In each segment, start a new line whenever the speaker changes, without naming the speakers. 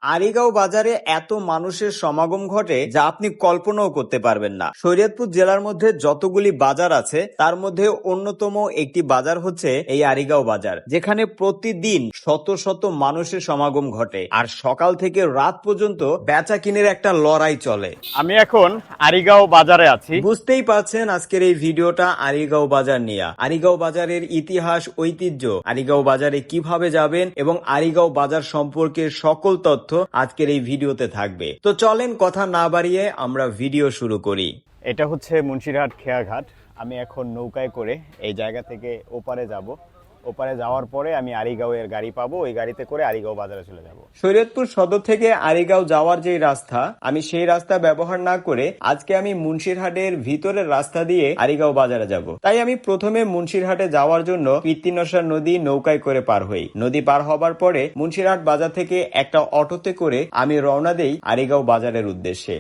আরিগাঁও বাজারে এত মানুষের সমাগম ঘটে যা আপনি কল্পনাও করতে পারবেন না। শরীয়তপুর জেলার মধ্যে যতগুলি বাজার আছে তার মধ্যে অন্যতম একটি বাজার হচ্ছে এই আরিগাঁও বাজার, যেখানে প্রতিদিন শত শত মানুষের সমাগম ঘটে আর সকাল থেকে রাত পর্যন্ত বেচা কিনের একটা লড়াই চলে।
আমি এখন আরিগাঁও বাজারে আছি।
বুঝতেই পারছেন আজকের এই ভিডিওটা আরিগাঁও বাজার নিয়ে। আরিগাঁও বাজারের ইতিহাস, ঐতিহ্য, আরিগাঁও বাজারে কিভাবে যাবেন এবং আরিগাঁও বাজার সম্পর্কে সকল তথ্য আজকের এই ভিডিওতে থাকবে। তো চলেন কথা না বাড়িয়ে আমরা ভিডিও শুরু করি।
এটা হচ্ছে মুন্সিরহাট খেয়াঘাট। আমি এখন নৌকায় করে এই জায়গা থেকে ওপারে যাব। ওপারে যাওয়ার পরে আমি আরিগাঁওয়ের গাড়ি পাবো, ওই গাড়িতে করে আরিগাঁও বাজারে চলে যাব।
শরীয়তপুর সদর থেকে আরিগাঁও যাওয়ার যে রাস্তা, আমি সেই রাস্তা ব্যবহার না করে আজকে আমি মুন্সিরহাটের ভিতরের রাস্তা দিয়ে আরিগাঁও বাজারে যাব। তাই আমি প্রথমে মুন্সিরহাটে যাওয়ার জন্য কীর্তিনশা নদী নৌকায় করে পার হই। নদী পার হবার পরে মুন্সিরহাট বাজার থেকে একটা অটোতে করে আমি রওনা দেই আরিগাঁও বাজারের উদ্দেশ্যে।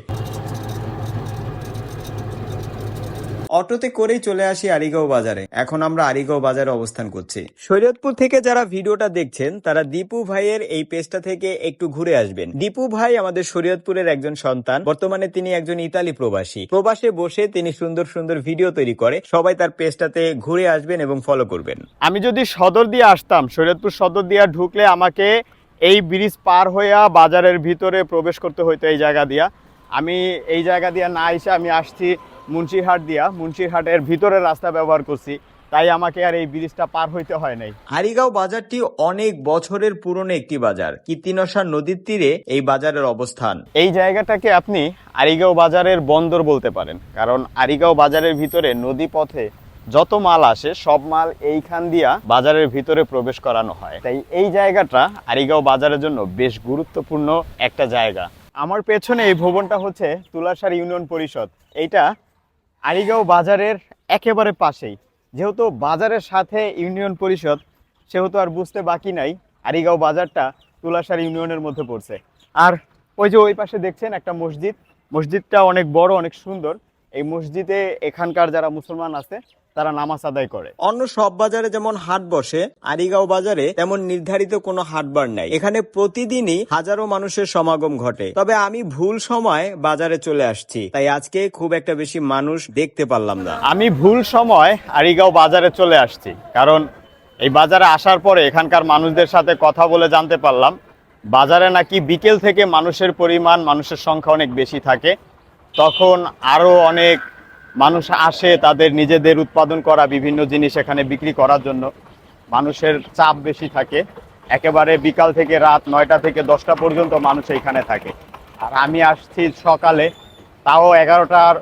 অটোতে করেই চলে আসি আরিগাঁও বাজারে। এখন আমরা আরিগাঁও বাজারে অবস্থান করছি। শরীয়তপুর থেকে যারা ভিডিওটা দেখছেন তারা দীপু ভাইয়ের এই পেজটা থেকে একটু ঘুরে আসবেন। দীপু ভাই আমাদের শরীয়তপুরের একজন সন্তান। বর্তমানে তিনি একজন ইতালি প্রবাসী। প্রবাসে বসে তিনি সুন্দর সুন্দর ভিডিও তৈরি করে। সবাই তার পেজটাতে ঘুরে আসবেন এবং ফলো করবেন।
আমি যদি সদর দিয়ে আসতাম, শরীয়তপুর সদর দিয়ে ঢুকলে আমাকে এই ব্রিজ পার হইয়া বাজারের ভিতরে প্রবেশ করতে হইতো এই জায়গা দিয়া। আমি এই জায়গা দিয়া না এসে আমি আসছি মুন্সিরহাট দিয়া, মুন্সিরহাটের ভিতরের রাস্তা ব্যবহার করছি, তাই আমাকে আর এই ব্রিজটা পার হইতে হয় নাই।
আরিগাঁও বাজারটি অনেক বছরের পুরনো একটি বাজার। কীর্তিনশা নদীর তীরে এই বাজারের অবস্থান।
এই জায়গাটাকে আপনি আরিগাঁও বাজারের বন্দর বলতে পারেন, কারণ আরিগাঁও বাজারের ভিতরে নদী পথে যত মাল আসে সব মাল এইখান দিয়া বাজারের ভিতরে প্রবেশ করানো হয়। তাই এই জায়গাটা আরিগাঁও বাজারের জন্য বেশ গুরুত্বপূর্ণ একটা জায়গা। আমার পেছনে এই ভবনটা হচ্ছে তুলাসার ইউনিয়ন পরিষদ। এইটা আরিগাঁও বাজারের একেবারে পাশেই। যেহেতু বাজারের সাথে ইউনিয়ন পরিষদ, সেহেতু আর বুঝতে বাকি নাই আরিগাঁও বাজারটা তুলাসার ইউনিয়নের মধ্যে পড়ছে। আর ওই যে ওই পাশে দেখছেন একটা মসজিদ, মসজিদটা অনেক বড়, অনেক সুন্দর। এই মসজিদে এখানকার যারা মুসলমান আছে তারা নামাজ আদায় করে।
অন্য সব বাজারে যেমন হাট বসে, আরিগাঁও বাজারে তেমন নির্ধারিত কোনো হাটবার নাই। এখানে প্রতিদিনই হাজারো মানুষের সমাগম ঘটে। তবে আমি ভুল সময় বাজারে চলে আসছি, তাই আজকে খুব একটা বেশি মানুষ দেখতে পারলাম না।
আমি ভুল সময় আরিগাঁও বাজারে চলে আসছি, কারণ এই বাজারে আসার পরে এখানকার মানুষদের সাথে কথা বলে জানতে পারলাম বাজারে নাকি বিকেল থেকে মানুষের পরিমাণ, মানুষের সংখ্যা অনেক বেশি থাকে। তখন আরো অনেক মানুষ আসে তাদের নিজেদের উৎপাদন করা বিভিন্ন জিনিস এখানে বিক্রি করার জন্য। মানুষের চাপ বেশি থাকে। একেবারে বিকাল থেকে রাত 9টা থেকে 10টা পর্যন্ত মানুষ এখানে থাকে। আর আমি আসছি সকালে, তাও 11টার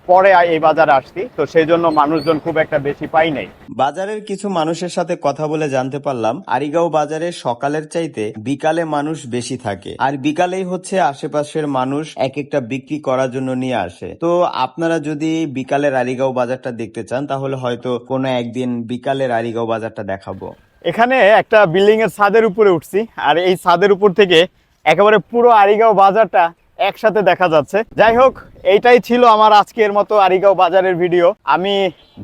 পরে এই বাজারে আসছি, তো সেই জন্য মানুষজন খুব একটা বেশি পাই নাই।
বাজারের কিছু মানুষের সাথে কথা বলে জানতে পারলাম আরিগাঁও বাজারে সকালের চাইতে বিকালে মানুষ বেশি থাকে। আর বিকালেই হচ্ছে আশেপাশের মানুষ এক একটা বিক্রি করার জন্য নিয়ে আসে। তো আপনারা যদি বিকালের আরিগাঁও বাজারটা দেখতে চান তাহলে হয়তো কোনো একদিন বিকালের আরিগাঁও বাজারটা দেখাবো।
এখানে একটা বিল্ডিং এর ছাদের উপরে উঠছি, আর এই ছাদের উপর থেকে একেবারে পুরো আরিগাঁও বাজারটা একসাথে দেখা যাচ্ছে। যাই হোক, এইটাই ছিল আমার আজকের মতো আরিগাঁও বাজারের ভিডিও। আমি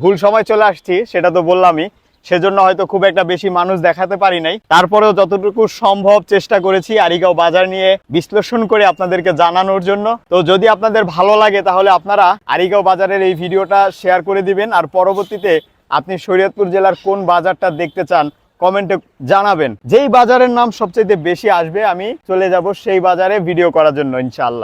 ভুল সময় চলে আসছি সেটা তো বললামই, সেজন্য হয়তো খুব একটা বেশি মানুষ দেখাতে পারি নাই। তারপরেও যতটুকু সম্ভব চেষ্টা করেছি আরিগাঁও বাজার নিয়ে বিশ্লেষণ করে আপনাদেরকে জানানোর জন্য। তো যদি আপনাদের ভালো লাগে তাহলে আপনারা আরিগাঁও বাজারের এই ভিডিওটা শেয়ার করে দিবেন। আর পরবর্তীতে আপনি শরীয়তপুর জেলার কোন বাজারটা দেখতে চান কমেন্টে জানাবেন। যেই বাজারের নাম সবচেয়ে বেশি আসবে আমি চলে যাব সেই বাজারে ভিডিও করার জন্য ইনশাআল্লাহ।